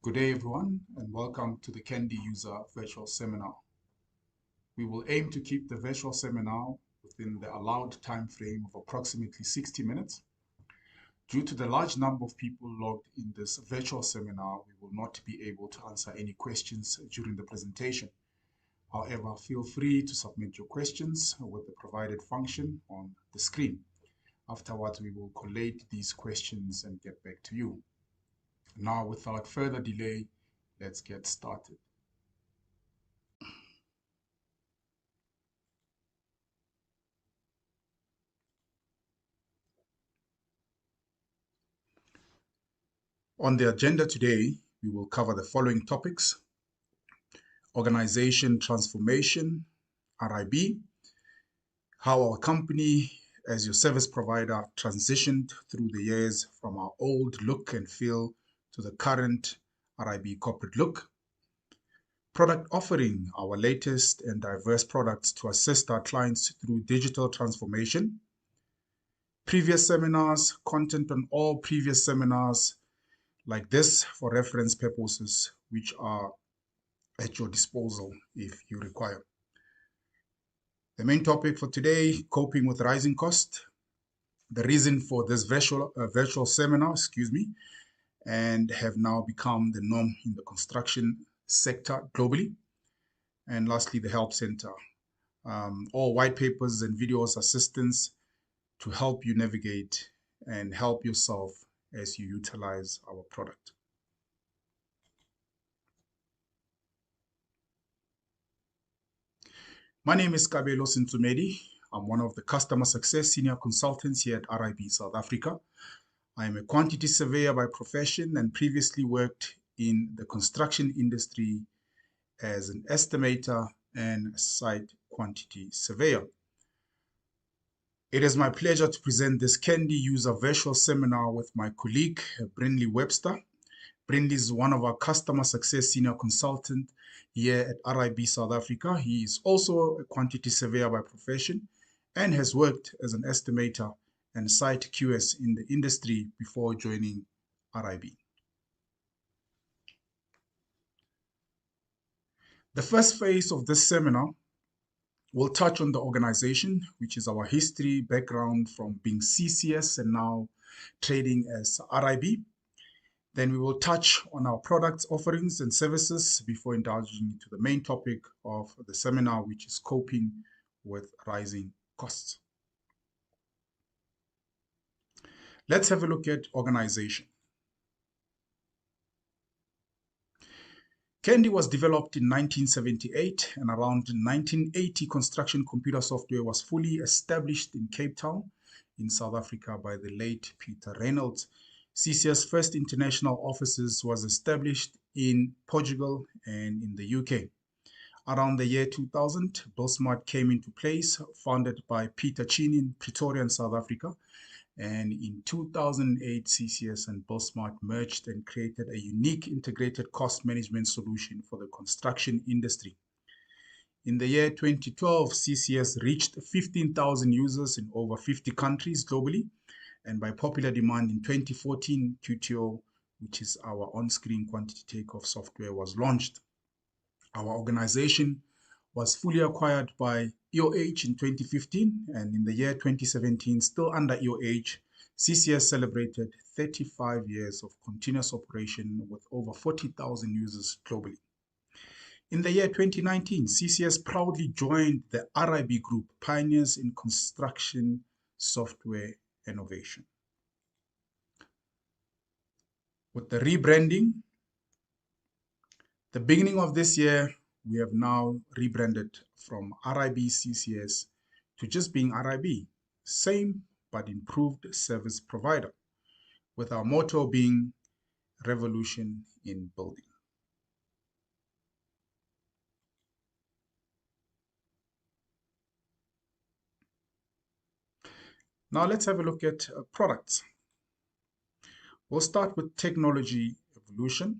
Good day, everyone, and welcome to the Candy User Virtual Seminar. We will aim to keep the virtual seminar within the allowed time frame of approximately 60 minutes. Due to the large number of people logged in this virtual seminar, we will not be able to answer any questions during the presentation. However, feel free to submit your questions with the provided function on the screen. Afterwards, we will collate these questions and get back to you. Now, without further delay, let's get started. On the agenda today, we will cover the following topics: organization transformation, RIB, how our company as your service provider transitioned through the years from our old look and feel to the current RIB corporate look, product offering, our latest and diverse products to assist our clients through digital transformation, previous seminars, content on all previous seminars like this for reference purposes, which are at your disposal if you require. The main topic for today, coping with rising costs, the reason for this virtual seminar, and have now become the norm in the construction sector globally. And lastly, the help center, all white papers and videos assistance to help you navigate and help yourself as you utilize our product. My name is Kabelo Sintumedi. I'm one of the customer success senior consultants here at RIB South Africa. I am a quantity surveyor by profession and previously worked in the construction industry as an estimator and site quantity surveyor. It is my pleasure to present this Candy User Virtual Seminar with my colleague, Brindley Webster. Brindley is one of our customer success senior consultant here at RIB South Africa. He is also a quantity surveyor by profession and has worked as an estimator and site QS in the industry before joining RIB. The first phase of this seminar will touch on the organization, which is our history, background from being CCS and now trading as RIB. Then we will touch on our products, offerings, and services before indulging into the main topic of the seminar, which is coping with rising costs. Let's have a look at organization. Candy was developed in 1978, and around 1980, construction computer software was fully established in Cape Town in South Africa by the late Peter Reynolds. CCS first international offices was established in Portugal and in the UK. Around the year 2000, Billsmart came into place, founded by Peter Chin in Pretoria, South Africa. And in 2008, CCS and Billsmart merged and created a unique integrated cost management solution for the construction industry. In the year 2012, CCS reached 15,000 users in over 50 countries globally. And by popular demand in 2014, QTO, which is our on-screen quantity takeoff software, was launched. Our organization was fully acquired by EOH in 2015, and in the year 2017, still under EOH, CCS celebrated 35 years of continuous operation with over 40,000 users globally. In the year 2019, CCS proudly joined the RIB Group, pioneers in construction software innovation. With the rebranding, the beginning of this year, we have now rebranded from RIB CCS to just being RIB, same but improved service provider, with our motto being revolution in building. Now let's have a look at products. We'll start with technology evolution.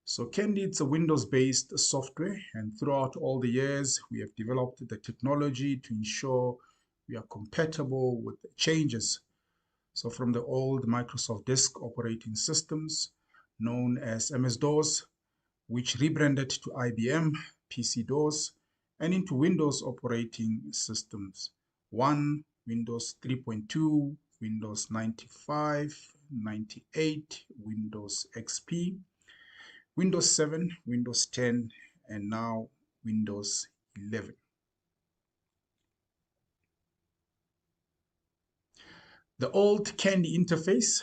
So Candy, it's a Windows-based software, and throughout all the years, we have developed the technology to ensure we are compatible with the changes. So from the old Microsoft Disk operating systems known as MS-DOS, which rebranded to IBM PC-DOS, and into Windows operating systems 1, Windows 3.2, Windows 95, 98, Windows XP, Windows 7, Windows 10, and now Windows 11. The old Candy interface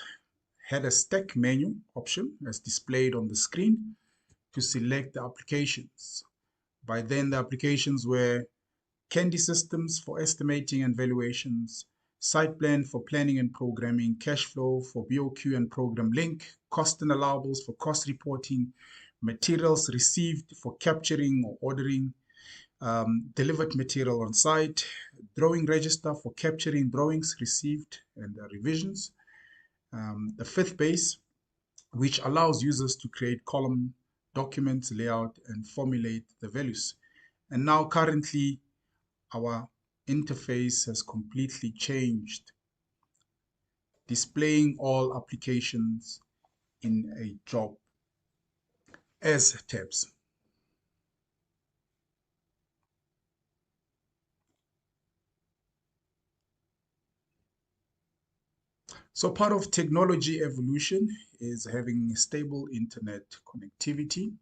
had a stack menu option as displayed on the screen to select the applications. By then, the applications were Candy Systems for estimating and valuations, SitePlan for planning and programming, Cashflow for BOQ and Program Link, Cost and Allowables for cost reporting, Materials Received for capturing or ordering, Delivered material on site, Drawing Register for capturing drawings received and revisions, the fifth base, which allows users to create column documents, layout, and formulate the values. And now currently, our interface has completely changed, displaying all applications in a job as tabs. So part of technology evolution is having stable internet connectivity,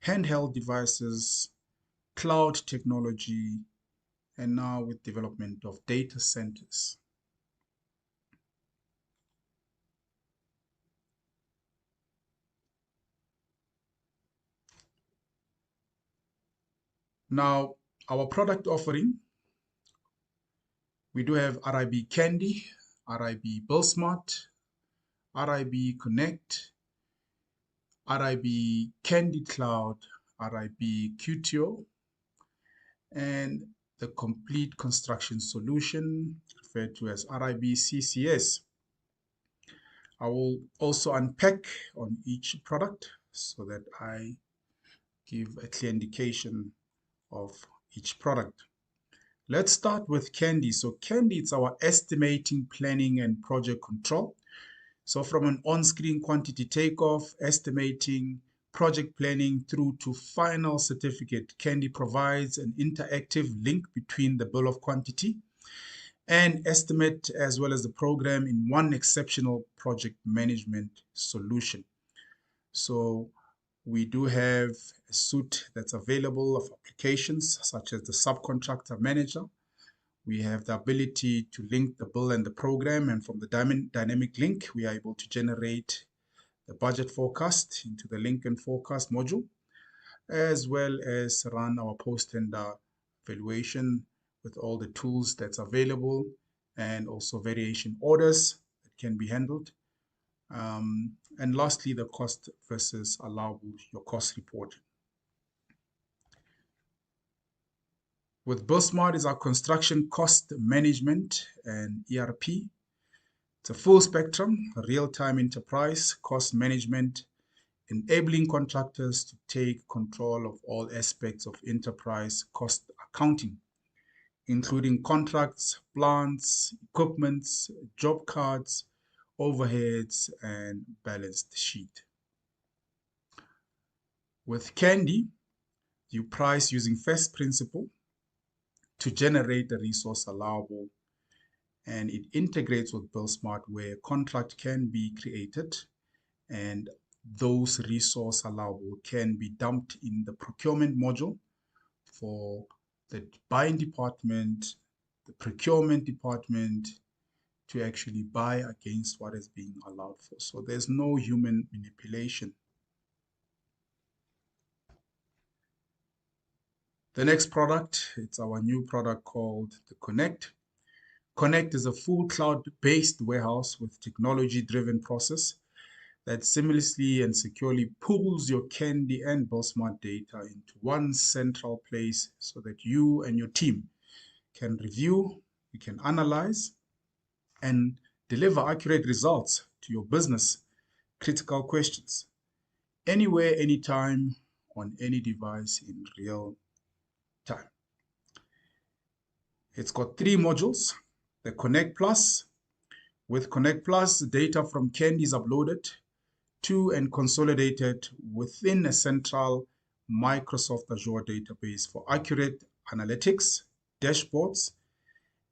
handheld devices, cloud technology, and now with development of data centers. Now, our product offering, we do have RIB Candy, RIB BillSmart, RIB Connect, RIB Candy Cloud, RIB Qtio, and the complete construction solution referred to as RIB CCS. I will also unpack on each product so that I give a clear indication of each product. Let's start with Candy. So Candy, it's our estimating, planning, and project control. So from an on-screen quantity takeoff, estimating, project planning through to final certificate, Candy provides an interactive link between the bill of quantity and estimate as well as the program in one exceptional project management solution. So we do have a suite that's available of applications such as the subcontractor manager. We have the ability to link the bill and the program, and from the dynamic link, we are able to generate the budget forecast into the link and forecast module, as well as run our post-tender valuation with all the tools that's available, and also variation orders that can be handled. And lastly, the cost versus allowable, your cost reporting. With BillSmart is our construction cost management and ERP. It's a full spectrum, real-time enterprise cost management, enabling contractors to take control of all aspects of enterprise cost accounting, including contracts, plants, equipments, job cards, overheads, and balanced sheet. With Candy, you price using first principle to generate the resource allowable, and it integrates with BillSmart where a contract can be created and those resource allowable can be dumped in the procurement module for the buying department, the procurement department to actually buy against what is being allowed for. So there's no human manipulation. The next product, it's our new product called the Connect. Connect is a full cloud-based warehouse with technology-driven process that seamlessly and securely pulls your Candy and BillSmart data into one central place so that you and your team can review, you can analyze, and deliver accurate results to your business critical questions anywhere, anytime, on any device in real time. It's got 3 modules. The Connect Plus. With Connect Plus, data from Candy is uploaded to and consolidated within a central Microsoft Azure database for accurate analytics, dashboards,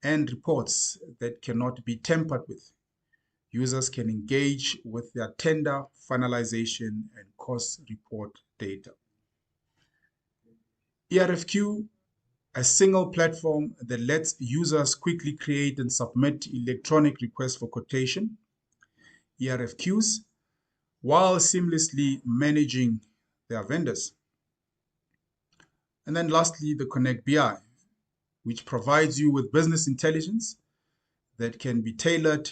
and reports that cannot be tampered with. Users can engage with their tender finalization and cost report data. ERFQ, a single platform that lets users quickly create and submit electronic requests for quotation, ERFQs, while seamlessly managing their vendors. And then lastly, the Connect BI, which provides you with business intelligence that can be tailored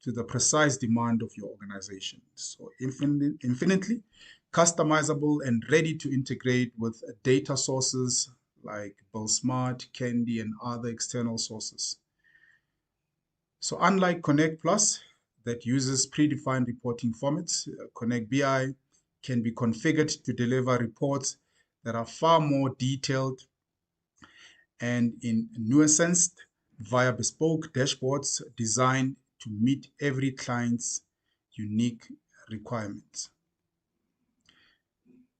to the precise demand of your organization. So infinitely customizable and ready to integrate with data sources like BillSmart, Candy, and other external sources. So unlike Connect Plus that uses predefined reporting formats, Connect BI can be configured to deliver reports that are far more detailed and in nuanced via bespoke dashboards designed to meet every client's unique requirements.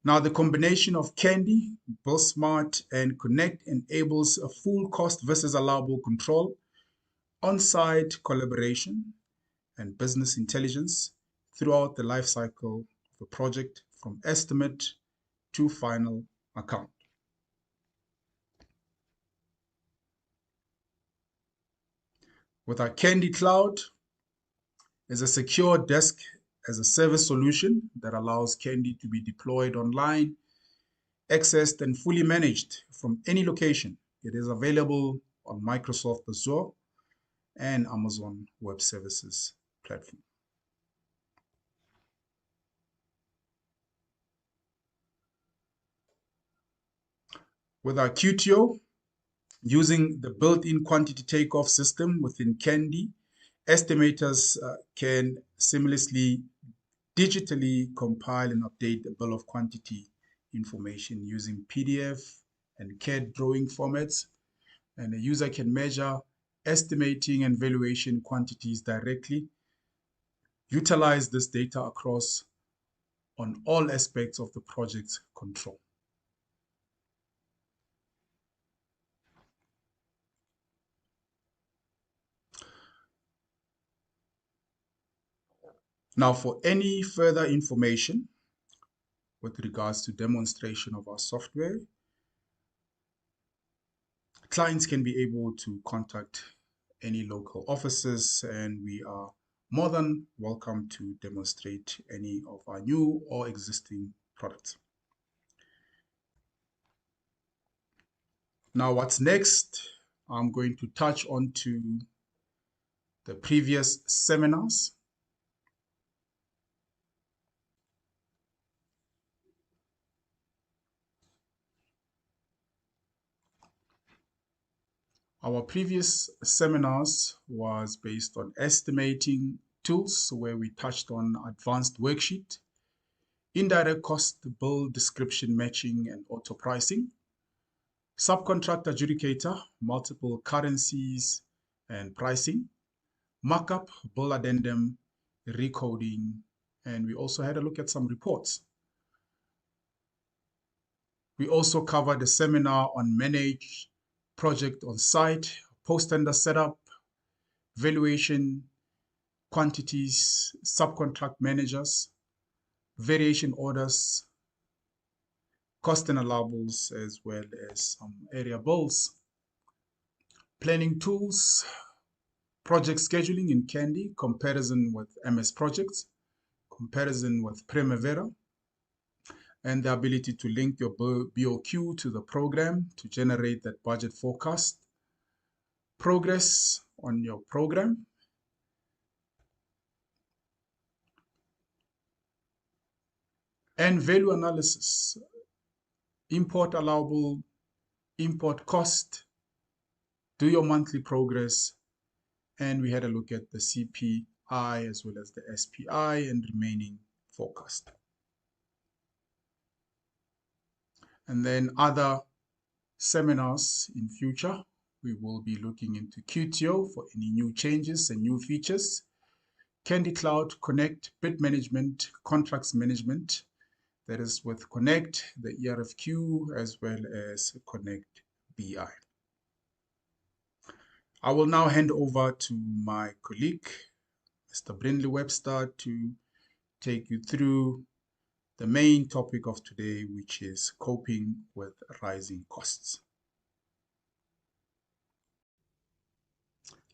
Now, the combination of Candy, BillSmart, and Connect enables a full cost versus allowable control, on-site collaboration, and business intelligence throughout the lifecycle of a project from estimate to final account. With our Candy Cloud is a secure desk as a service solution that allows Candy to be deployed online, accessed, and fully managed from any location. It is available on Microsoft Azure and Amazon Web Services platform. With our QTO, using the built-in quantity takeoff system within Candy, estimators can seamlessly digitally compile and update the bill of quantity information using PDF and CAD drawing formats. And the user can measure, estimating, and valuation quantities directly. Utilize this data across on all aspects of the project's control. Now, for any further information with regards to demonstration of our software, clients can be able to contact any local offices, and we are more than welcome to demonstrate any of our new or existing products. Now, what's next? I'm going to touch on to the previous seminars. Our previous seminars was based on estimating tools, where we touched on advanced worksheet, indirect cost, bill description matching and auto pricing, subcontract adjudicator, multiple currencies and pricing, markup, bill addendum, recoding, and we also had a look at some reports. We also covered a seminar on managed project on site, post-tender setup, valuation, quantities, subcontract managers, variation orders, cost and allowables, as well as some area bills, planning tools, project scheduling in Candy, comparison with MS Projects, comparison with Primavera, and the ability to link your BOQ to the program to generate that budget forecast, progress on your program, and value analysis, import allowable, import cost, do your monthly progress, and we had a look at the CPI as well as the SPI and remaining forecast. And then other seminars in future, we will be looking into QTO for any new changes and new features, Candy Cloud Connect Bid Management, Contracts Management, that is with Connect, the ERFQ, as well as Connect BI. I will now hand over to my colleague, Mr. Brindley Webster, to take you through the main topic of today, which is coping with rising costs.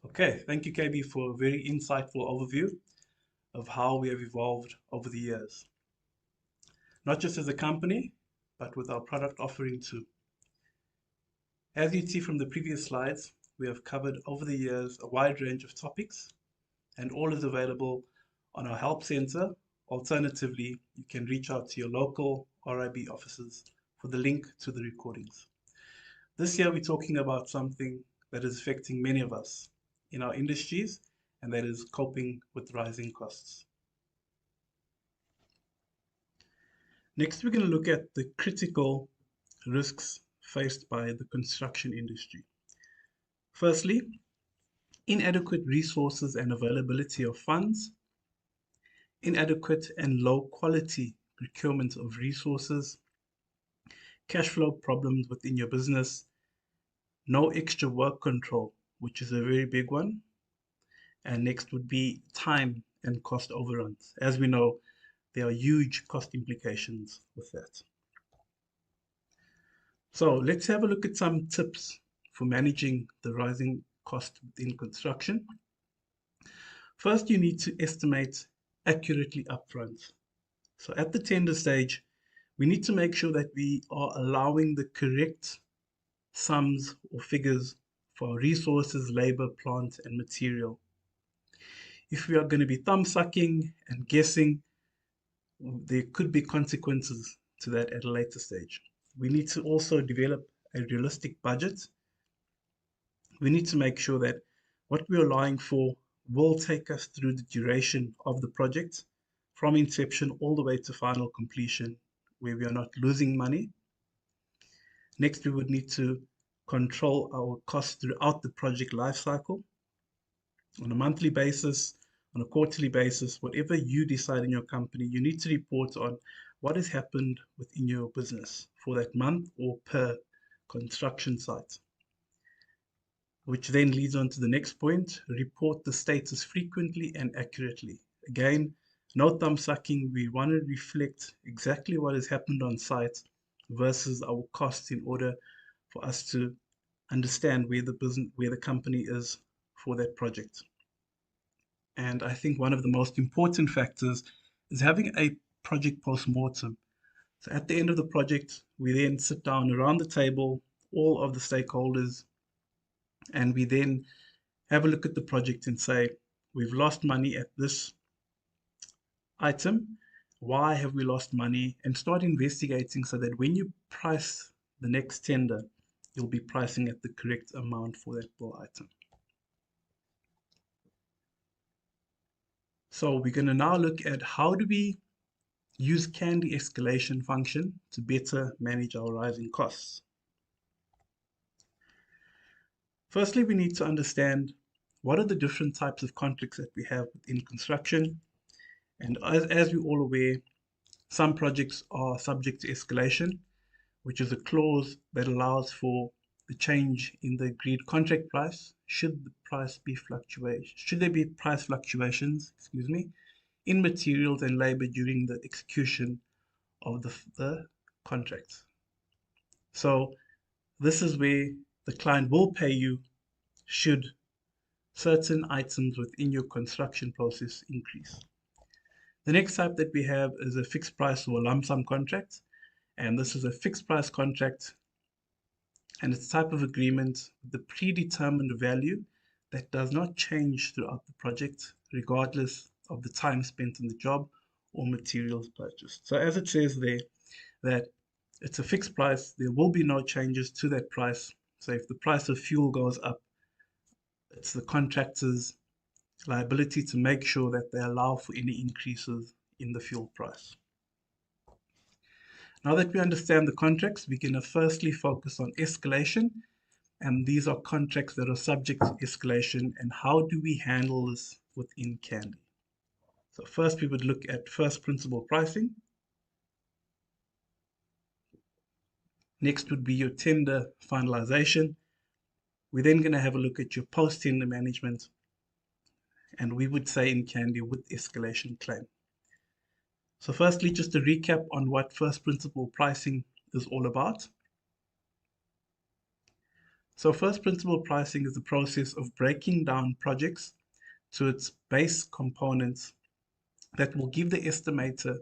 Okay, thank you, KB, for a very insightful overview of how we have evolved over the years. Not just as a company, but with our product offering too. As you see from the previous slides, we have covered over the years a wide range of topics, and all is available on our help center. Alternatively, you can reach out to your local RIB offices for the link to the recordings. This year, we're talking about something that is affecting many of us in our industries, and that is coping with rising costs. Next, we're going to look at the critical risks faced by the construction industry. Firstly, inadequate resources and availability of funds, inadequate and low quality procurement of resources, cash flow problems within your business, no extra work control, which is a very big one. And next would be time and cost overruns. As we know, there are huge cost implications with that. So let's have a look at some tips for managing the rising cost within construction. First, you need to estimate accurately upfront. So at the tender stage, we need to make sure that we are allowing the correct sums or figures for resources, labor, plant, and material. If we are going to be thumb sucking and guessing, there could be consequences to that at a later stage. We need to also develop a realistic budget. We need to make sure that what we are allowing for will take us through the duration of the project, from inception all the way to final completion, where we are not losing money. Next, we would need to control our costs throughout the project lifecycle on a monthly basis, on a quarterly basis, whatever you decide in your company, you need to report on what has happened within your business for that month or per construction site. Which then leads on to the next point, report the status frequently and accurately. Again, no thumb sucking, we want to reflect exactly what has happened on site versus our costs in order for us to understand where the company is for that project. And I think one of the most important factors is having a project post-mortem. So at the end of the project, we then sit down around the table, all of the stakeholders, and we then have a look at the project and say, we've lost money at this item. Why have we lost money? And start investigating so that when you price the next tender, you'll be pricing at the correct amount for that bill item. So we're going to now look at how do we use Candy escalation function to better manage our rising costs. Firstly, we need to understand what are the different types of contracts that we have in construction. And as we're all aware, some projects are subject to escalation, which is a clause that allows for the change in the agreed contract price should there be price fluctuations, in materials and labor during the execution of the contract. So this is where the client will pay you should certain items within your construction process increase. The next type that we have is a fixed price or a lump sum contract. And this is a fixed price contract, and it's a type of agreement with the predetermined value that does not change throughout the project, regardless of the time spent in the job or materials purchased. So as it says there, that it's a fixed price, there will be no changes to that price. So if the price of fuel goes up, it's the contractor's liability to make sure that they allow for any increases in the fuel price. Now that we understand the contracts, we can firstly focus on escalation, and these are contracts that are subject to escalation, and how do we handle this within Candy? So first we would look at first principle pricing. Next would be your tender finalization. We're then going to have a look at your post-tender management, and we would say in Candy with escalation claim. So firstly, just a recap on what first principle pricing is all about. So first principle pricing is the process of breaking down projects to its base components that will give the estimator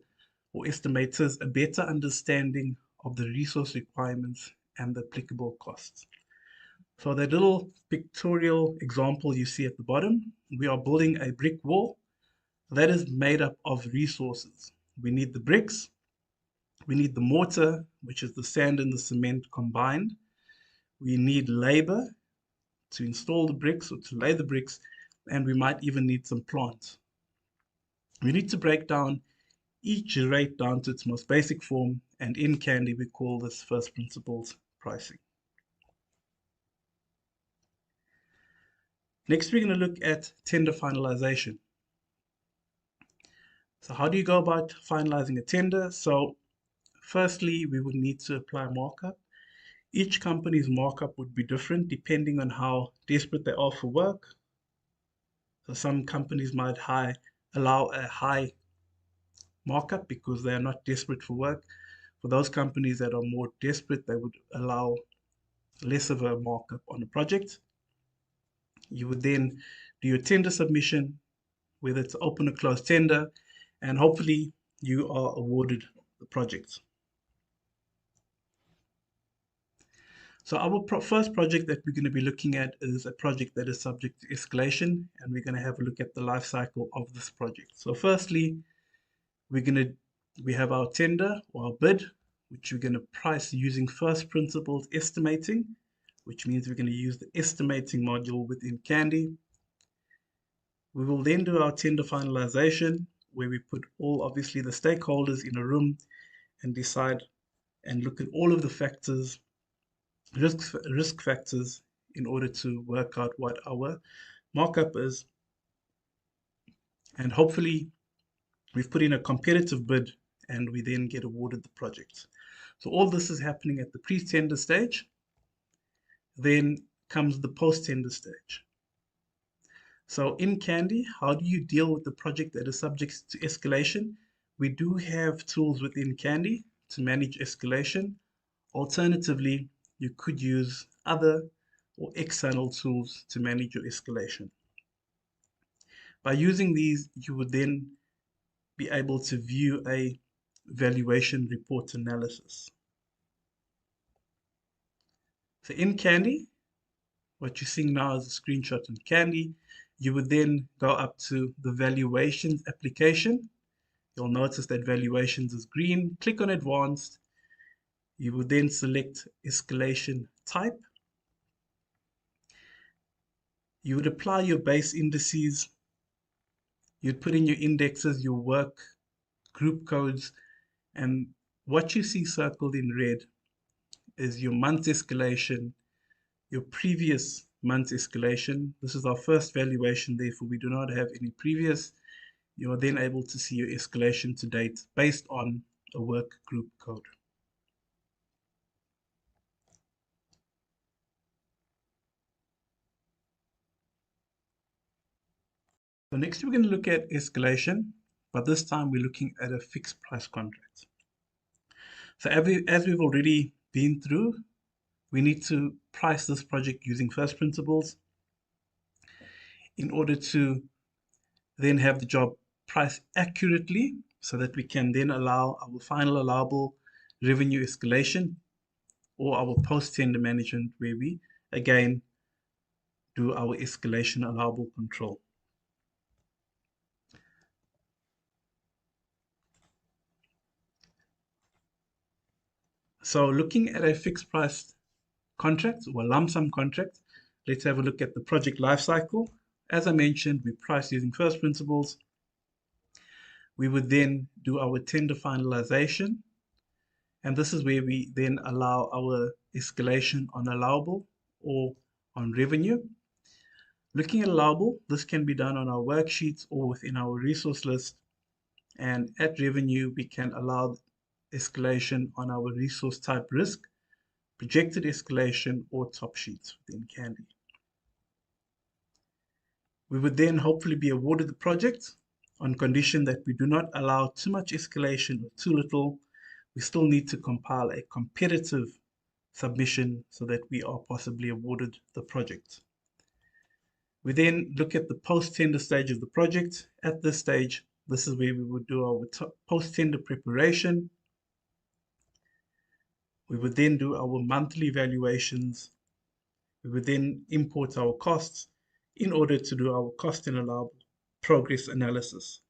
or estimators a better understanding of the resource requirements and the applicable costs. So that little pictorial example you see at the bottom, we are building a brick wall that is made up of resources. We need the bricks, we need the mortar, which is the sand and the cement combined. We need labor to install the bricks or to lay the bricks, and we might even need some plant. We need to break down each rate down to its most basic form, and in Candy we call this first principles pricing. Next, we're going to look at tender finalization. So how do you go about finalizing a tender? So firstly, we would need to apply markup. Each company's markup would be different depending on how desperate they are for work. So some companies might allow a high markup because they are not desperate for work. For those companies that are more desperate, they would allow less of a markup on the project. You would then do your tender submission, whether it's open or closed tender, and hopefully you are awarded the project. So our first project that we're going to be looking at is a project that is subject to escalation, and we're going to have a look at the life cycle of this project. So firstly, we have our tender or our bid, which we're going to price using first principles estimating, which means we're going to use the estimating module within Candy. We will then do our tender finalization, where we put obviously the stakeholders in a room and decide and look at all of the factors, risk factors, in order to work out what our markup is. And hopefully we've put in a competitive bid and we then get awarded the project. So all this is happening at the pre-tender stage. Then comes the post-tender stage. So in Candy, how do you deal with the project that is subject to escalation? We do have tools within Candy to manage escalation. Alternatively, you could use other or external tools to manage your escalation. By using these, you would then be able to view a valuation report analysis. So in Candy, what you're seeing now is a screenshot in Candy. You would then go up to the valuations application. You'll notice that valuations is green. Click on advanced. You would then select escalation type. You would apply your base indices. You'd put in your indexes, your work, group codes, and what you see circled in red is your month's escalation, your previous month's escalation. This is our first valuation, therefore we do not have any previous. You are then able to see your escalation to date based on a work group code. So next we're going to look at escalation, but this time we're looking at a fixed price contract. So as we've already been through, we need to price this project using first principles in order to then have the job priced accurately so that we can then allow our final allowable revenue escalation or our post-tender management, where we again do our escalation allowable control. So looking at a fixed price contract or a lump sum contract, let's have a look at the project life cycle. As I mentioned, we price using first principles. We would then do our tender finalization, and this is where we then allow our escalation on allowable or on revenue. Looking at allowable, this can be done on our worksheets or within our resource list. And at revenue, we can allow escalation on our resource type risk, projected escalation, or top sheets within Candy. We would then hopefully be awarded the project on condition that we do not allow too much escalation or too little. We still need to compile a competitive submission so that we are possibly awarded the project. We then look at the post-tender stage of the project. At this stage, this is where we would do our post-tender preparation. We would then do our monthly valuations. We would then import our costs in order to do our cost and allowable progress analysis.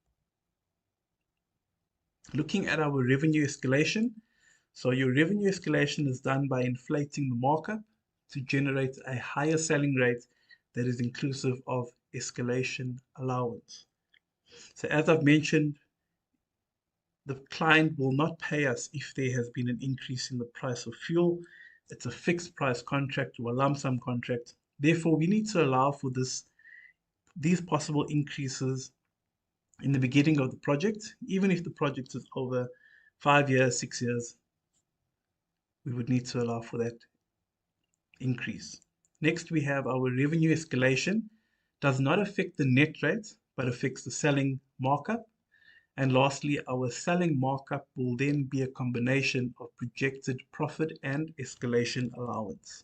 Looking at our revenue escalation. So your revenue escalation is done by inflating the markup to generate a higher selling rate that is inclusive of escalation allowance. So as I've mentioned, the client will not pay us if there has been an increase in the price of fuel. It's a fixed price contract or a lump sum contract. Therefore, we need to allow for these possible increases in the beginning of the project. Even if the project is over 5 years, 6 years, we would need to allow for that increase. Next, we have our revenue escalation. Does not affect the net rate, but affects the selling markup. And lastly, our selling markup will then be a combination of projected profit and escalation allowance.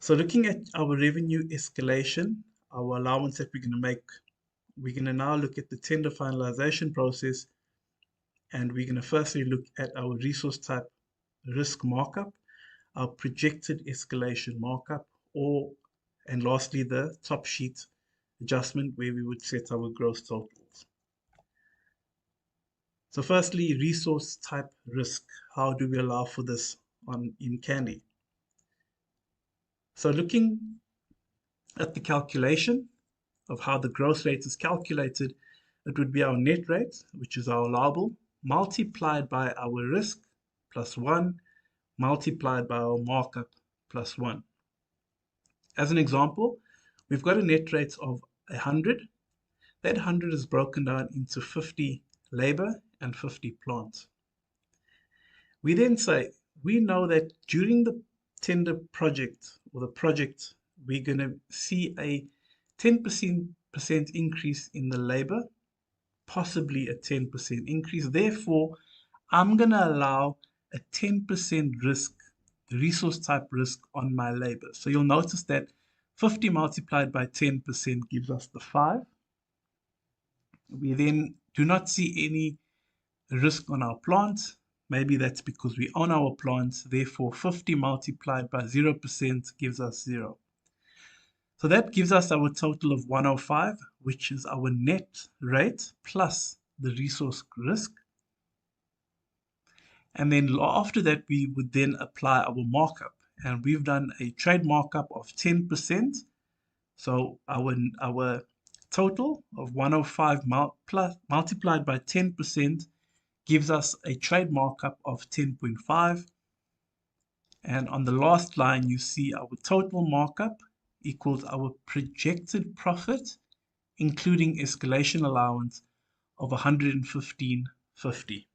So looking at our revenue escalation, our allowance that we're going to make, we're going to now look at the tender finalization process, and we're going to firstly look at our resource type risk markup, our projected escalation markup, and lastly the top sheet adjustment where we would set our gross totals. So firstly, resource type risk. How do we allow for this in Candy? So looking at the calculation of how the gross rate is calculated, it would be our net rate, which is our allowable, multiplied by our risk plus 1, multiplied by our markup plus 1. As an example, we've got a net rate of 100. That 100 is broken down into 50 labor and 50 plant. We then say, we know that during the tender project or the project, we're going to see a 10% increase in the labor, possibly a 10% increase. Therefore, I'm going to allow a 10% risk, resource type risk on my labor. So you'll notice that 50 multiplied by 10% gives us the 5. We then do not see any risk on our plant. Maybe that's because we own our plants. Therefore, 50 multiplied by 0% gives us 0. So that gives us our total of 105, which is our net rate plus the resource risk. And then after that, we would then apply our markup. And we've done a trade markup of 10%. So our total of 105 multiplied by 10% gives us a trade markup of 10.5. And on the last line, you see our total markup equals our projected profit, including escalation allowance of 115.50.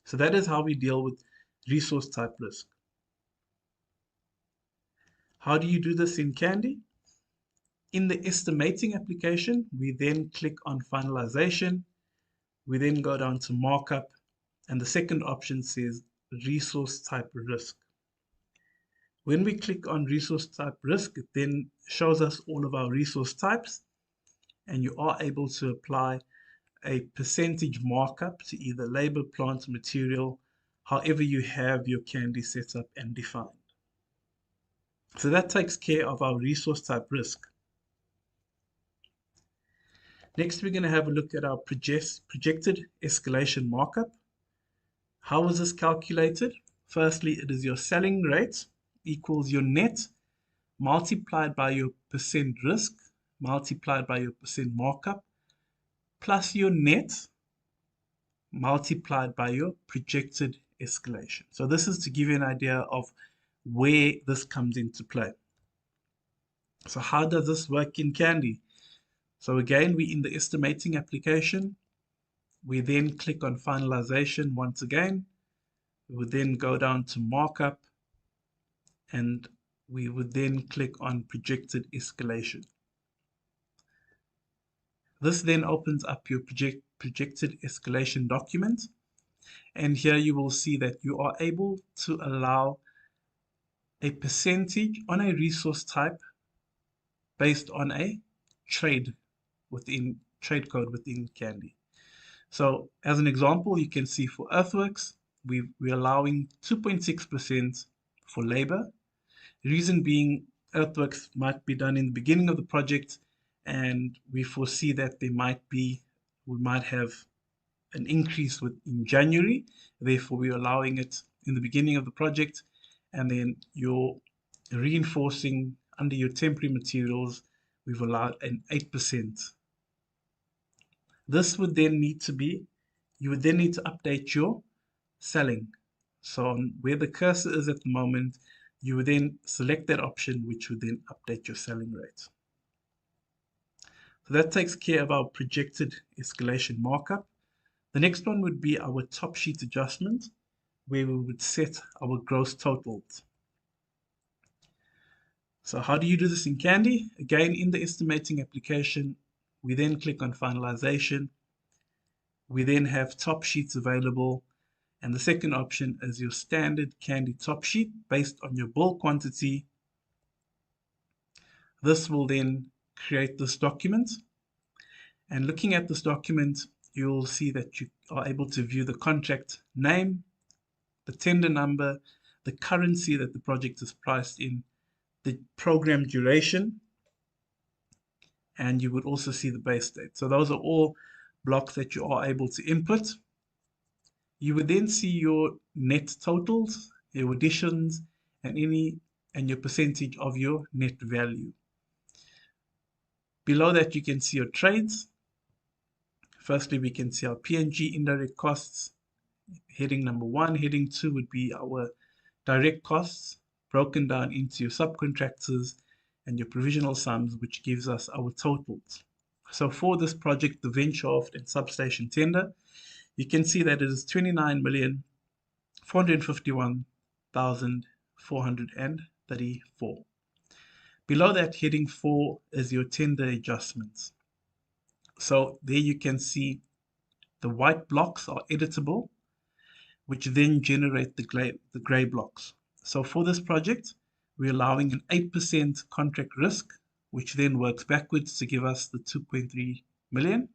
So that is how we deal with resource type risk. How do you do this in Candy? In the estimating application, we then click on finalization. We then go down to markup, and the second option says resource type risk. When we click on resource type risk, it then shows us all of our resource types, and you are able to apply a percentage markup to either labor, plant, material, however you have your Candy set up and defined. So that takes care of our resource type risk. Next, we're going to have a look at our projected escalation markup. How is this calculated? Firstly, it is your selling rate equals your net multiplied by your percent risk multiplied by your percent markup plus your net multiplied by your projected escalation. So this is to give you an idea of where this comes into play. So how does this work in Candy? So again, we're in the estimating application. We then click on finalization once again. We would then go down to markup, and we would then click on projected escalation. This then opens up your projected escalation document. And here you will see that you are able to allow a percentage on a resource type based on a trade code within Candy. So as an example, you can see for earthworks, we're allowing 2.6% for labor. Reason being, earthworks might be done in the beginning of the project, and we foresee that we might have an increase in January. Therefore, we're allowing it in the beginning of the project, and then you're reinforcing under your temporary materials, we've allowed an 8%. This would then need to be, you would then need to update your selling. So where the cursor is at the moment, you would then select that option, which would then update your selling rate. So that takes care of our projected escalation markup. The next one would be our top sheet adjustment, where we would set our gross totals. So how do you do this in Candy? Again, in the estimating application, we then click on finalization. We then have top sheets available. And the second option is your standard Candy top sheet based on your bill quantity. This will then create this document. And looking at this document, you'll see that you are able to view the contract name, the tender number, the currency that the project is priced in, the program duration, and you would also see the base date. So those are all blocks that you are able to input. You would then see your net totals, your additions, and your percentage of your net value. Below that, you can see your trades. Firstly, we can see our P&G indirect costs. Heading number 1, heading 2 would be our direct costs broken down into your subcontractors and your provisional sums, which gives us our totals. So for this project, the vent shaft and substation tender, you can see that it is 29,451,434. Below that, heading 4 is your tender adjustments. So there you can see the white blocks are editable, which then generate the gray blocks. So for this project, we're allowing an 8% contract risk, which then works backwards to give us the 2.3 million.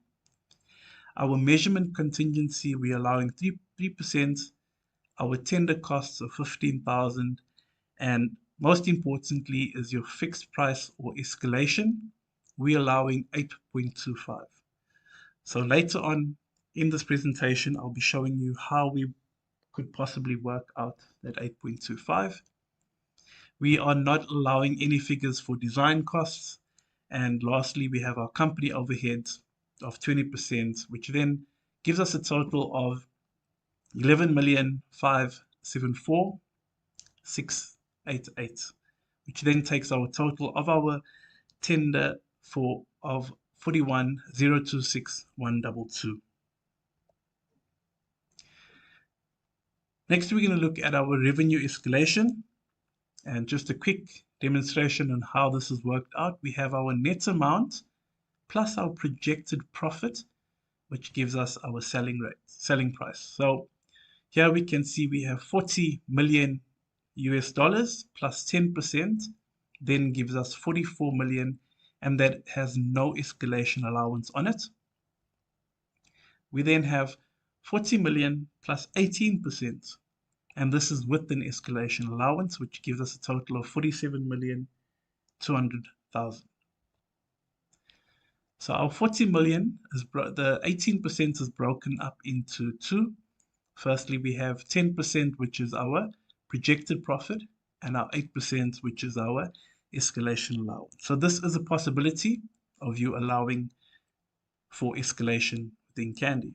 Our measurement contingency, we're allowing 3%. Our tender costs of 15,000, and most importantly is your fixed price or escalation. We're allowing 8.25. So later on in this presentation, I'll be showing you how we could possibly work out that 8.25. We are not allowing any figures for design costs. And lastly, we have our company overheads of 20%, which then gives us a total of 11,574,688, which then takes our total of our tender of 41,026,122. Next, we're going to look at our revenue escalation, and just a quick demonstration on how this is worked out. We have our net amount plus our projected profit, which gives us our selling price. So here we can see we have 40 million US dollars plus 10%, then gives us 44 million, and that has no escalation allowance on it. We then have 40 million plus 18%, and this is with an escalation allowance, which gives us a total of 47,200,000. So our 40 million the 18% is broken up into two. Firstly, we have 10%, which is our projected profit, and our 8%, which is our escalation allowance. So this is a possibility of you allowing for escalation within Candy.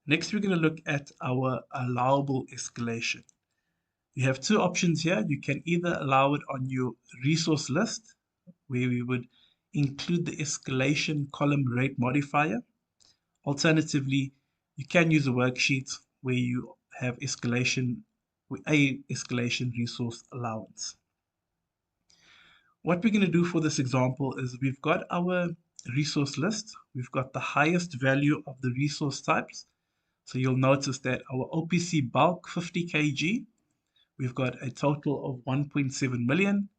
Next, we're going to look at our allowable escalation. You have two options here. You can either allow it on your resource list, where we would include the escalation column rate modifier. Alternatively, you can use a worksheet where you have a escalation resource allowance. What we're going to do for this example is we've got our resource list. We've got the highest value of the resource types. So you'll notice that our OPC bulk 50 kg, we've got a total of 1.7 million.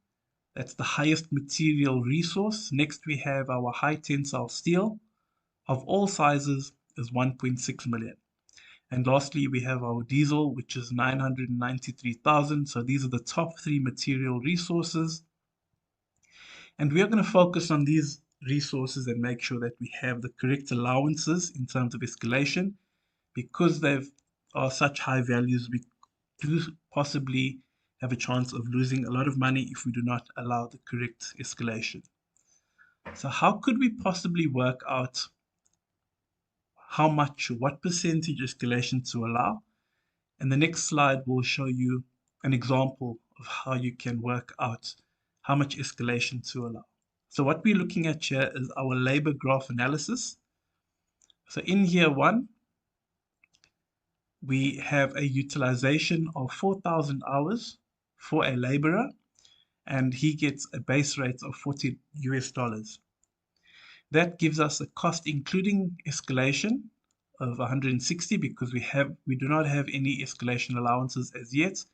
That's the highest material resource. Next, we have our high tensile steel of all sizes is 1.6 million. And lastly, we have our diesel, which is 993,000. So these are the top three material resources. And we are going to focus on these resources and make sure that we have the correct allowances in terms of escalation. Because they are such high values, we do possibly have a chance of losing a lot of money if we do not allow the correct escalation. So how could we possibly work out how much, what percentage escalation to allow? And the next slide will show you an example of how you can work out how much escalation to allow. So what we're looking at here is our labor graph analysis. So in year one, we have a utilization of 4,000 hours for a laborer, and he gets a base rate of $40 US. That gives us a cost including escalation of 160 because we do not have any escalation allowances as yet,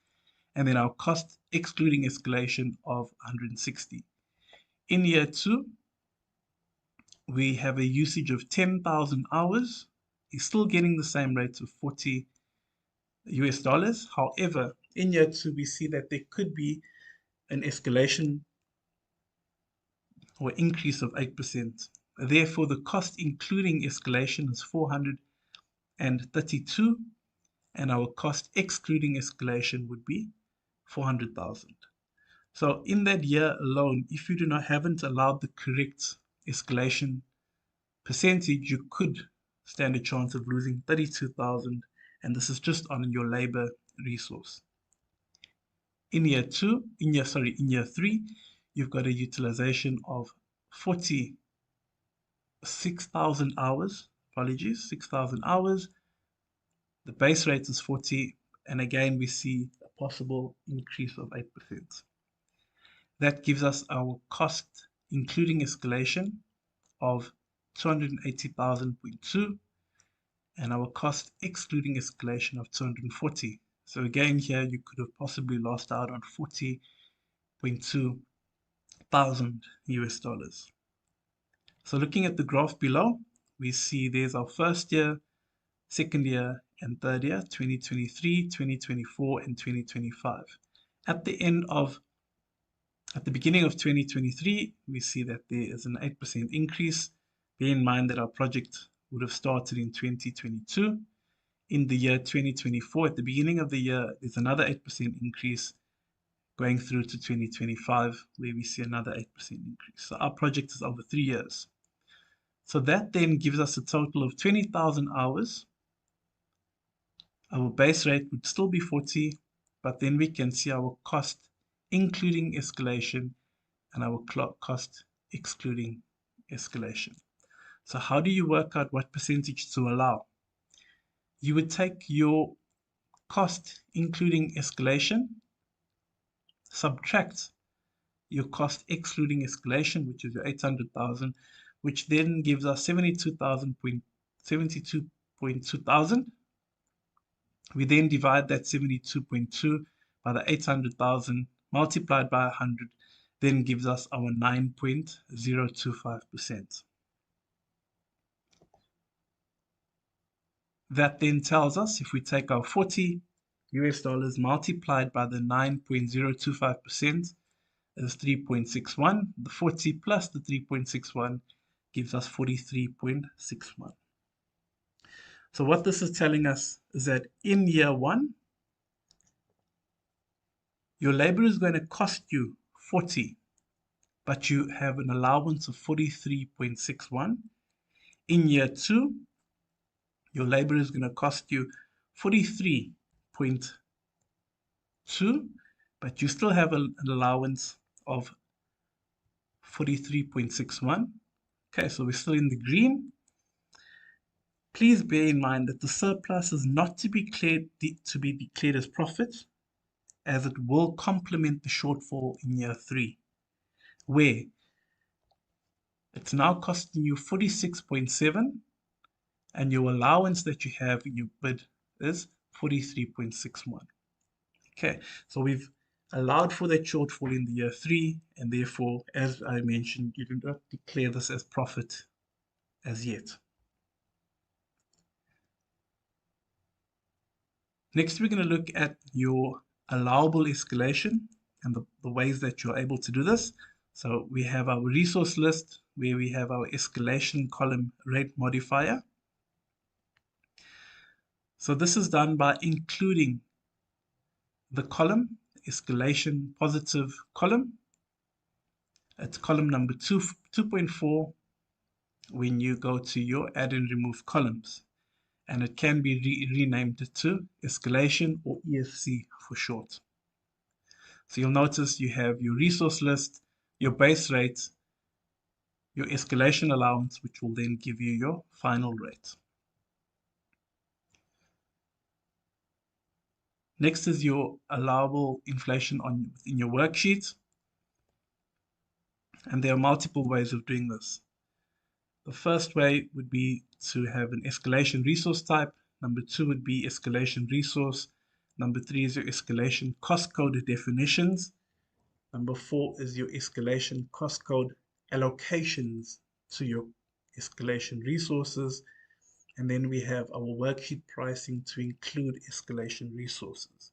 and then our cost excluding escalation of 160. In year two, we have a usage of 10,000 hours. He's still getting the same rate of $40 US. However, in year two, we see that there could be an escalation or increase of 8%. Therefore, the cost including escalation is 432, and our cost excluding escalation would be 400,000. So in that year alone, if you haven't allowed the correct escalation percentage, you could stand a chance of losing 32,000, and this is just on your labor resource. In year three, you've got a utilization of 46,000 hours. 6,000 hours. The base rate is 40, and again we see a possible increase of 8%. That gives us our cost, including escalation, of 280,000.2, and our cost excluding escalation of 240. So again here you could have possibly lost out on 40.2 thousand US dollars. So looking at the graph below, we see there's our first year, second year, and third year, 2023, 2024, and 2025. At the beginning of 2023, we see that there is an 8% increase. Bear in mind that our project would have started in 2022. In the year 2024, at the beginning of the year, there's another 8% increase going through to 2025, where we see another 8% increase. So our project is over 3 years. So that then gives us a total of 20,000 hours. Our base rate would still be 40, but then we can see our cost including escalation and our cost excluding escalation. So how do you work out what percentage to allow? You would take your cost including escalation, subtract your cost excluding escalation, which is your 800,000, which then gives us 72.2 thousand. We then divide that 72.2 by the 800,000 multiplied by 100, then gives us our 9.025%. That then tells us if we take our $40 multiplied by the 9.025% is 3.61. The 40 plus the 3.61 gives us 43.61. So what this is telling us is that in year one, your labor is going to cost you 40, but you have an allowance of 43.61. In year two, your labor is going to cost you 43.2, but you still have an allowance of 43.61. Okay, so we're still in the green. Please bear in mind that the surplus is not to be declared as profit, as it will complement the shortfall in year 3, where it's now costing you 46.7 and your allowance that you have in your bid is 43.61. Okay, so we've allowed for that shortfall in the year 3, and therefore, as I mentioned, you do not declare this as profit as yet. Next, we're going to look at your allowable escalation and the ways that you're able to do this. So we have our resource list where we have our escalation column rate modifier. So this is done by including the column, escalation positive column. It's column number 2.4 when you go to your add and remove columns. And it can be renamed to escalation or ESC for short. So you'll notice you have your resource list, your base rate, your escalation allowance, which will then give you your final rate. Next is your allowable inflation in your worksheet. And there are multiple ways of doing this. The first way would be to have an escalation resource type. Number 2 would be escalation resource. Number 3 is your escalation cost code definitions. Number 4 is your escalation cost code allocations to your escalation resources. And then we have our worksheet pricing to include escalation resources.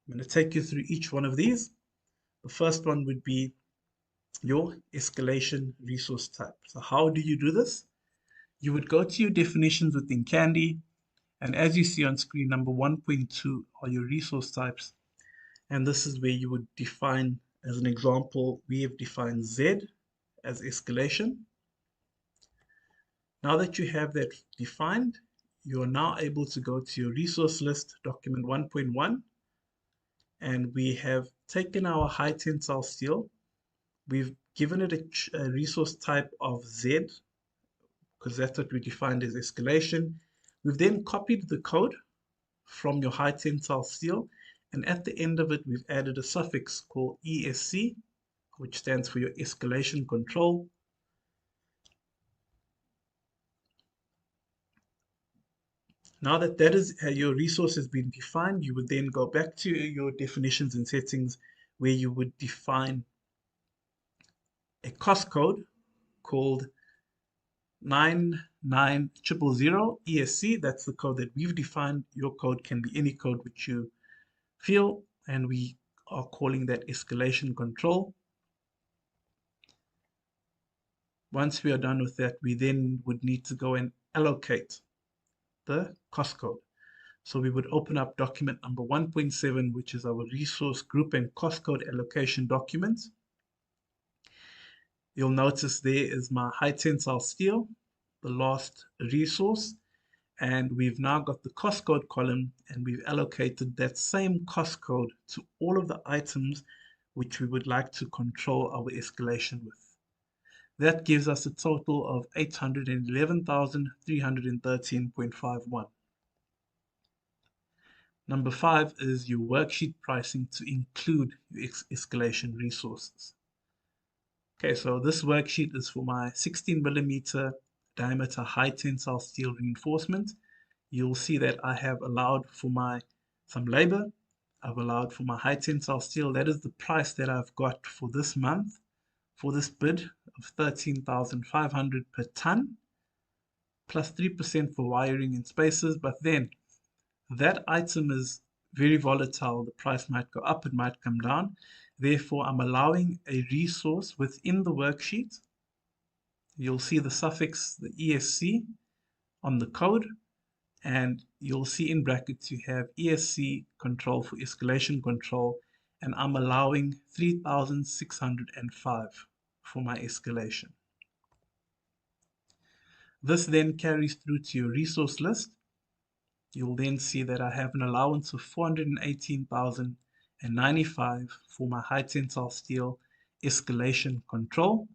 I'm going to take you through each one of these. The first one would be your escalation resource type. So how do you do this? You would go to your definitions within Candy, and as you see on screen, number 1.2 are your resource types. And this is where you would define, as an example, we have defined Z as escalation. Now that you have that defined, you are now able to go to your resource list, document 1.1, and we have taken our high tensile steel. We've given it a resource type of Z, because that's what we defined as escalation. We've then copied the code from your high tensile steel, and at the end of it, we've added a suffix called ESC, which stands for your escalation control. Now that your resource has been defined, you would then go back to your definitions and settings where you would define a cost code called 99000 ESC. That's the code that we've defined. Your code can be any code which you feel, and we are calling that escalation control. Once we are done with that, we then would need to go and allocate the cost code. So we would open up document number 1.7, which is our resource group and cost code allocation document. You'll notice there is my high tensile steel, the last resource, and we've now got the cost code column, and we've allocated that same cost code to all of the items which we would like to control our escalation with. That gives us a total of 811,313.51. Number 5 is your worksheet pricing to include your escalation resources. Okay, so this worksheet is for my 16mm diameter high tensile steel reinforcement. You'll see that I have allowed for some labor. I've allowed for my high tensile steel. That is the price that I've got for this month, for this bid of 13,500 per ton, plus 3% for wiring and spaces. But then that item is very volatile. The price might go up, it might come down. Therefore, I'm allowing a resource within the worksheet. You'll see the suffix, the ESC, on the code, and you'll see in brackets you have ESC control for escalation control, and I'm allowing 3,605 for my escalation. This then carries through to your resource list. You'll then see that I have an allowance of 418,095 for my high tensile steel escalation control.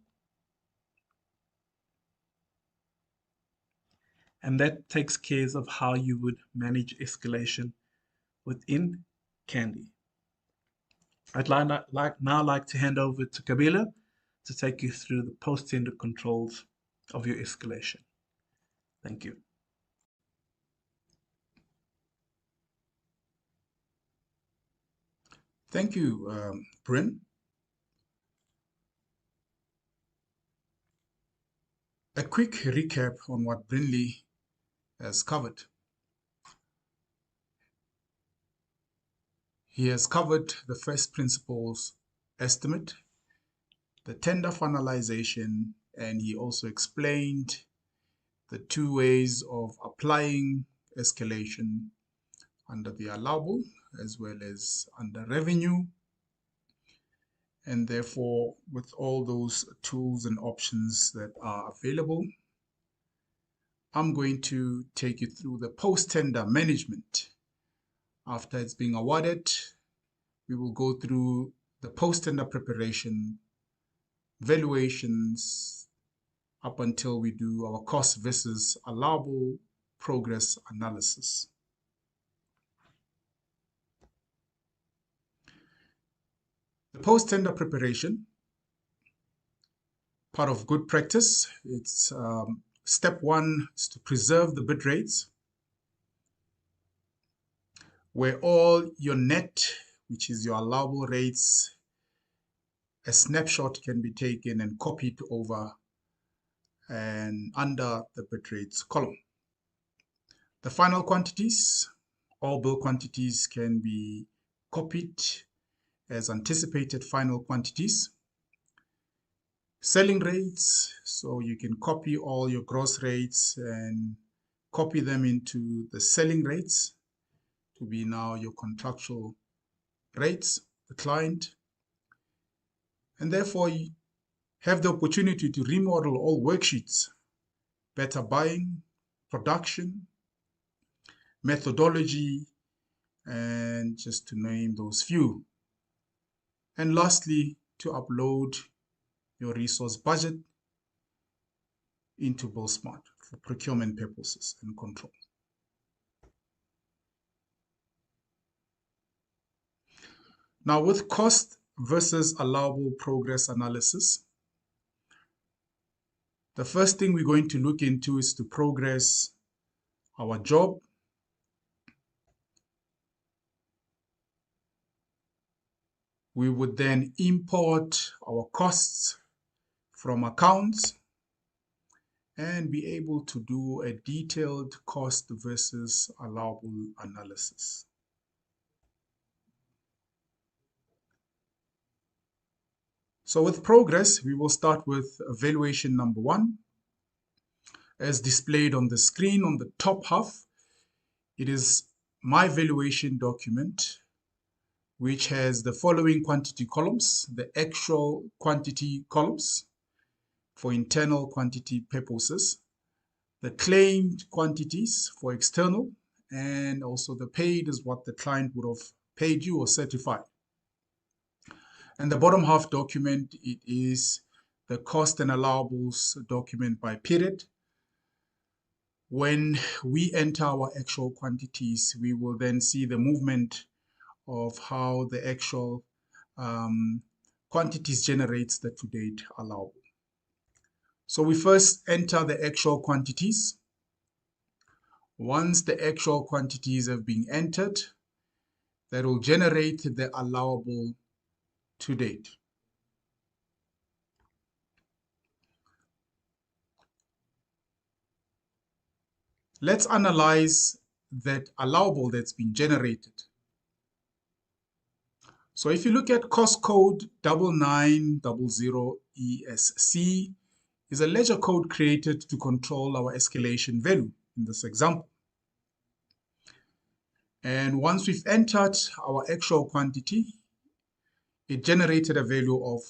And that takes care of how you would manage escalation within Candy. I'd now like to hand over to Kabila to take you through the post-tender controls of your escalation. Thank you. Thank you, Bryn. A quick recap on what Brinley has covered. He has covered the first principles estimate, the tender finalization, and he also explained the two ways of applying escalation under the allowable as well as under revenue. And therefore, with all those tools and options that are available, I'm going to take you through the post-tender management. After it's being awarded, we will go through the post-tender preparation, valuations, up until we do our cost versus allowable progress analysis. The post-tender preparation, part of good practice, it's step one is to preserve the bid rates, where all your net, which is your allowable rates, a snapshot can be taken and copied over and under the bid rates column. The final quantities, all bill quantities can be copied as anticipated final quantities. Selling rates, so you can copy all your gross rates and copy them into the selling rates to be now your contractual rates, the client. And therefore, you have the opportunity to remodel all worksheets, better buying, production, methodology, and just to name those few. And lastly, to upload your resource budget into BillSmart for procurement purposes and control. Now, with cost versus allowable progress analysis, the first thing we're going to look into is to progress our job. We would then import our costs from accounts and be able to do a detailed cost versus allowable analysis. So with progress, we will start with valuation number one. As displayed on the screen on the top half, it is my valuation document, which has the following quantity columns: the actual quantity columns for internal quantity purposes, the claimed quantities for external, and also the paid is what the client would have paid you or certified. And the bottom half document, it is the cost and allowables document by period. When we enter our actual quantities, we will then see the movement of how the actual quantities generates the to-date allowable. So we first enter the actual quantities. Once the actual quantities have been entered, that will generate the allowable to date. Let's analyze that allowable that's been generated. So if you look at cost code 9900ESC, is a ledger code created to control our escalation value in this example. And once we've entered our actual quantity, it generated a value of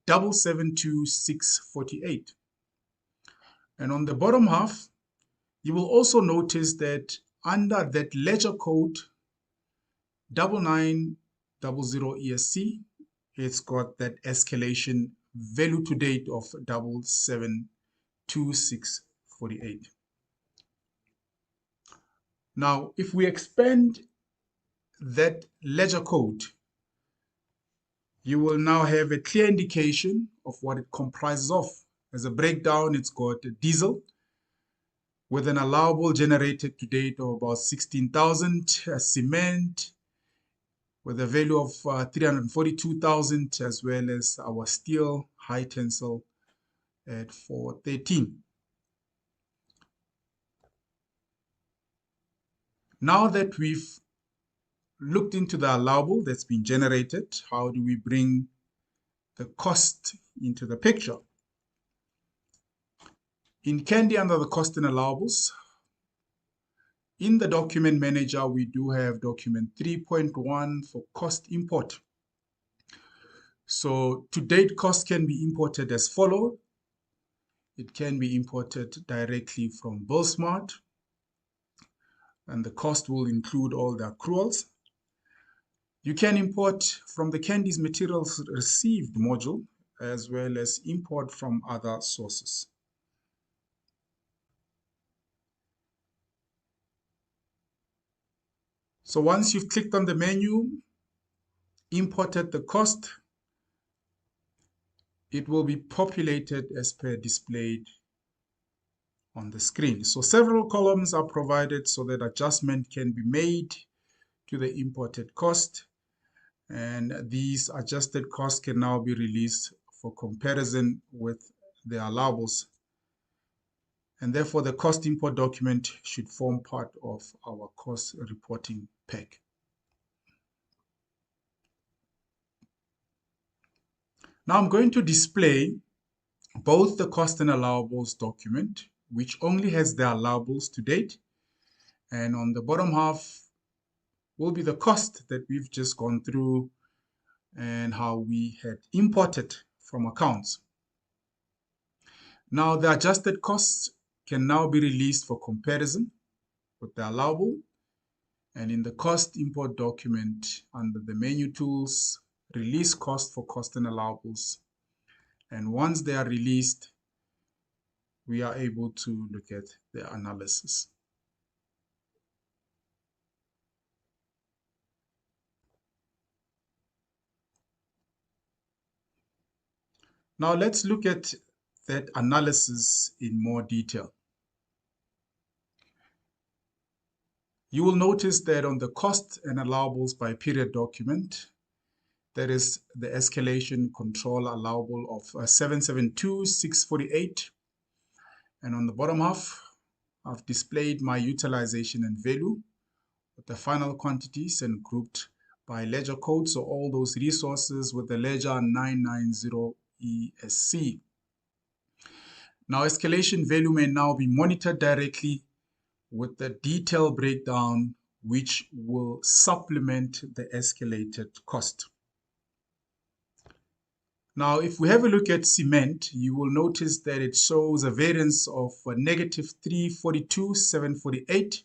772,648. And on the bottom half, you will also notice that under that ledger code 9900ESC, it's got that escalation value to date of 772,648. Now, if we expand that ledger code, you will now have a clear indication of what it comprises of. As a breakdown, it's got diesel with an allowable generated to date of about 16,000, cement with a value of 342,000, as well as our steel high tensile at 413. Now that we've looked into the allowable that's been generated, how do we bring the cost into the picture? In Candy, under the cost and allowables, in the document manager, we do have document 3.1 for cost import. So to date, cost can be imported as follows. It can be imported directly from BillSmart, and the cost will include all the accruals. You can import from the Candy's materials received module, as well as import from other sources. So once you've clicked on the menu, imported the cost, it will be populated as per displayed on the screen. So several columns are provided so that adjustment can be made to the imported cost. And these adjusted costs can now be released for comparison with the allowables. And therefore, the cost import document should form part of our cost reporting pack. Now I'm going to display both the cost and allowables document, which only has the allowables to date, and on the bottom half will be the cost that we've just gone through and how we had imported from accounts. Now the adjusted costs can now be released for comparison with the allowable, and in the cost import document under the menu tools, release cost for cost and allowables. And once they are released, we are able to look at the analysis. Now let's look at that analysis in more detail. You will notice that on the cost and allowables by period document, there is the escalation control allowable of 772,648. And on the bottom half, I've displayed my utilization and value with the final quantities and grouped by ledger code. So all those resources with the ledger 990 ESC. Now escalation value may now be monitored directly with the detailed breakdown, which will supplement the escalated cost. Now, if we have a look at cement, you will notice that it shows a variance of negative 342,748.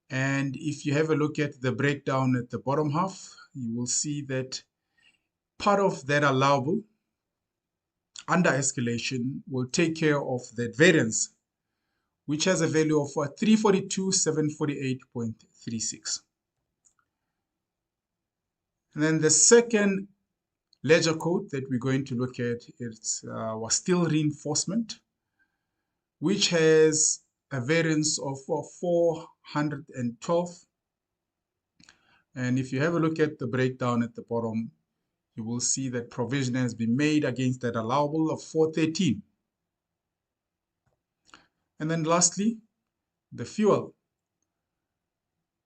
And if you have a look at the breakdown at the bottom half, you will see that part of that allowable under escalation will take care of that variance, which has a value of 342,748.36. And then the second ledger code that we're going to look at is our steel reinforcement, which has a variance of 412. And if you have a look at the breakdown at the bottom, you will see that provision has been made against that allowable of 413. And then lastly, the fuel.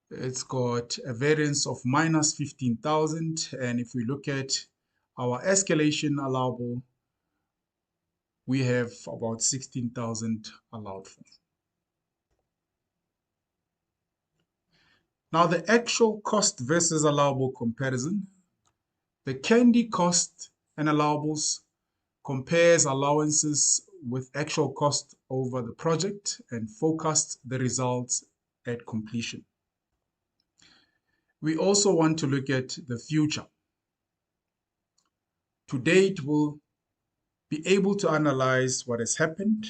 It's got a variance of minus 15,000. And if we look at our escalation allowable, we have about 16,000 allowed for. Now the actual cost versus allowable comparison. The Candy cost and allowables compares allowances with actual cost over the project and forecasts the results at completion. We also want to look at the future. To date, we'll be able to analyze what has happened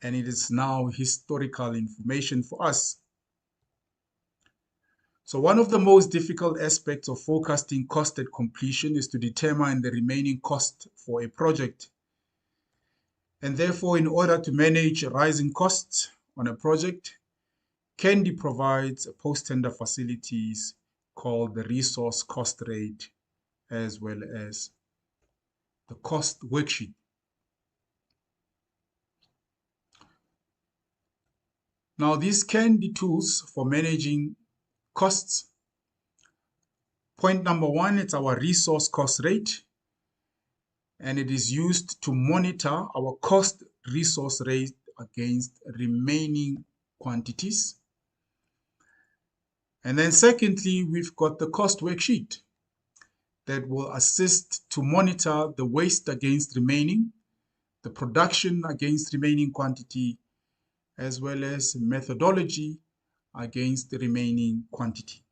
and it is now historical information for us. So one of the most difficult aspects of forecasting cost at completion is to determine the remaining cost for a project. And therefore, in order to manage rising costs on a project, Kendi provides post-tender facilities called the resource cost rate, as well as the cost worksheet. Now, these Kendi tools for managing costs. Point number one, it's our resource cost rate, and it is used to monitor our cost resource rate against remaining quantities. And then secondly, we've got the cost worksheet that will assist to monitor the waste against remaining, the production against remaining quantity, as well as methodology against the remaining quantity.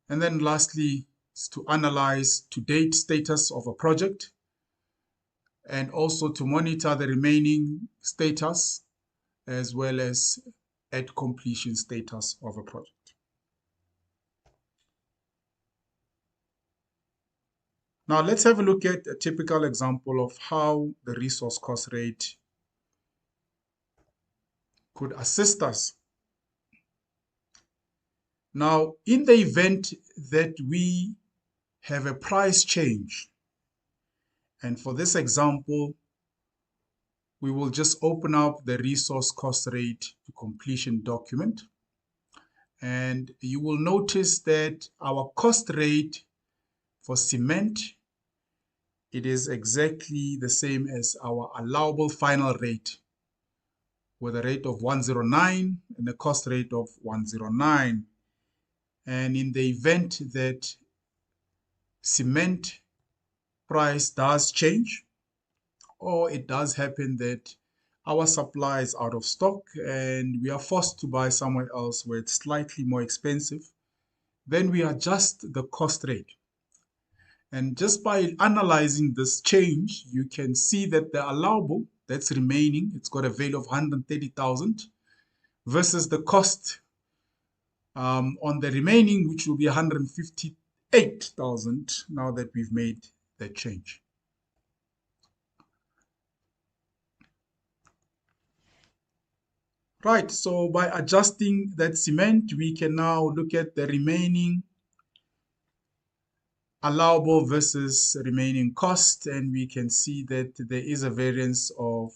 And then lastly, is to analyze to-date status of a project and also to monitor the remaining status as well as at completion status of a project. Now let's have a look at a typical example of how the resource cost rate could assist us. Now, in the event that we have a price change, and for this example, we will just open up the resource cost rate to completion document. And you will notice that our cost rate for cement, it is exactly the same as our allowable final rate, with a rate of 109 and a cost rate of 109. And in the event that cement price does change, or it does happen that our supply is out of stock and we are forced to buy somewhere else where it's slightly more expensive, then we adjust the cost rate. And just by analyzing this change, you can see that the allowable that's remaining, it's got a value of 130,000 versus the cost on the remaining, which will be 158,000 now that we've made that change. Right, so by adjusting that cement, we can now look at the remaining allowable versus remaining cost, and we can see that there is a variance of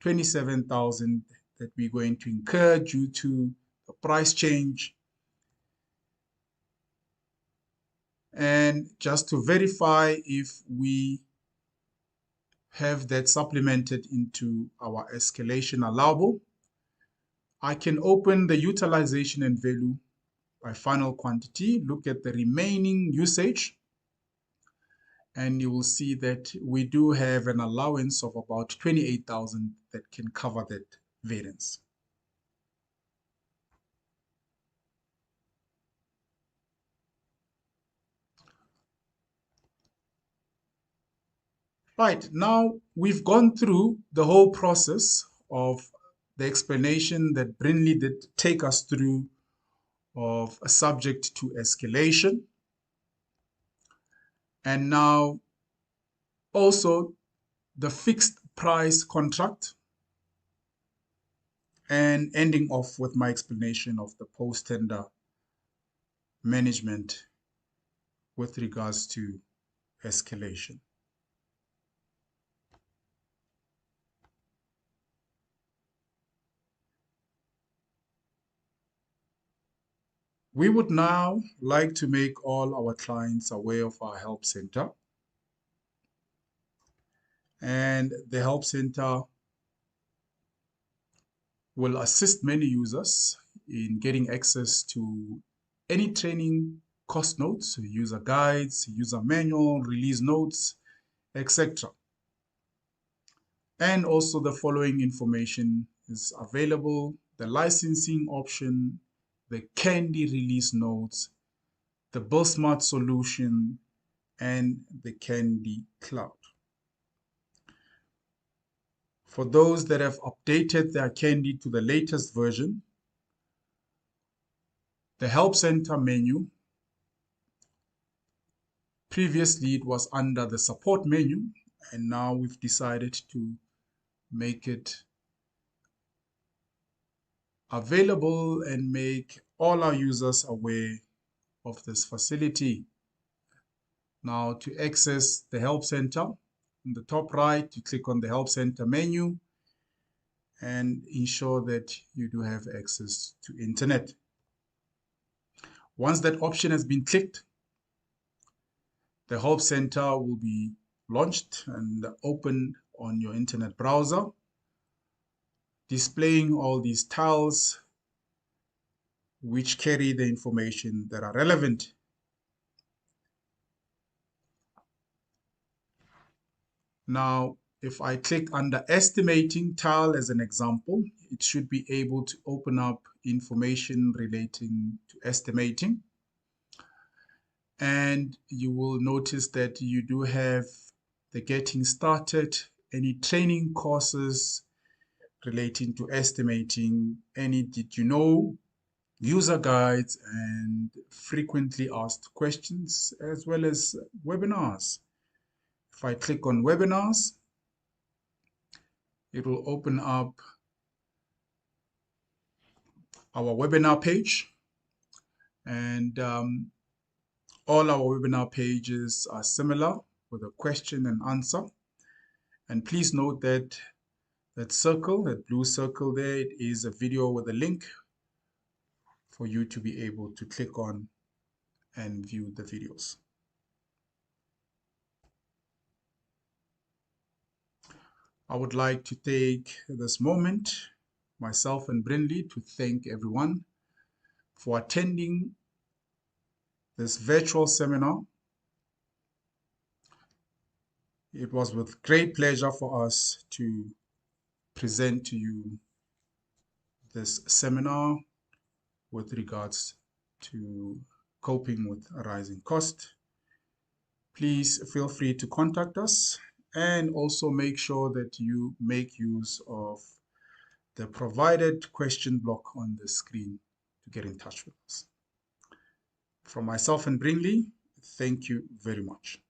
27,000 that we're going to incur due to the price change. And just to verify if we have that supplemented into our escalation allowable, I can open the utilization and value by final quantity, look at the remaining usage, and you will see that we do have an allowance of about 28,000 that can cover that variance. Right, now we've gone through the whole process of the explanation that Brinley did take us through of a subject to escalation. And now also the fixed price contract, and ending off with my explanation of the post-tender management with regards to escalation. We would now like to make all our clients aware of our help center. And the help center will assist many users in getting access to any training cost notes, user guides, user manual, release notes, etc. And also the following information is available: the licensing option, the Kendi release notes, the BillSmart solution, and the Kendi Cloud. For those that have updated their Candy to the latest version, the Help Center menu, previously it was under the support menu, and now we've decided to make it available and make all our users aware of this facility. Now, to access the Help Center, in the top right, you click on the Help Center menu and ensure that you do have access to internet. Once that option has been clicked, the Help Center will be launched and opened on your internet browser, displaying all these tiles which carry the information that are relevant. Now, if I click under estimating tile as an example, it should be able to open up information relating to estimating. And you will notice that you do have the getting started, any training courses relating to estimating, any did you know, user guides, and frequently asked questions, as well as webinars. If I click on webinars, it will open up our webinar page, and all our webinar pages are similar with a question and answer. And please note that that circle, that blue circle there, it is a video with a link for you to be able to click on and view the videos. I would like to take this moment, myself and Brindley, to thank everyone for attending this virtual seminar. It was with great pleasure for us to present to you this seminar with regards to coping with a rising cost. Please feel free to contact us, and also make sure that you make use of the provided question block on the screen to get in touch with us. From myself and Brindley, thank you very much.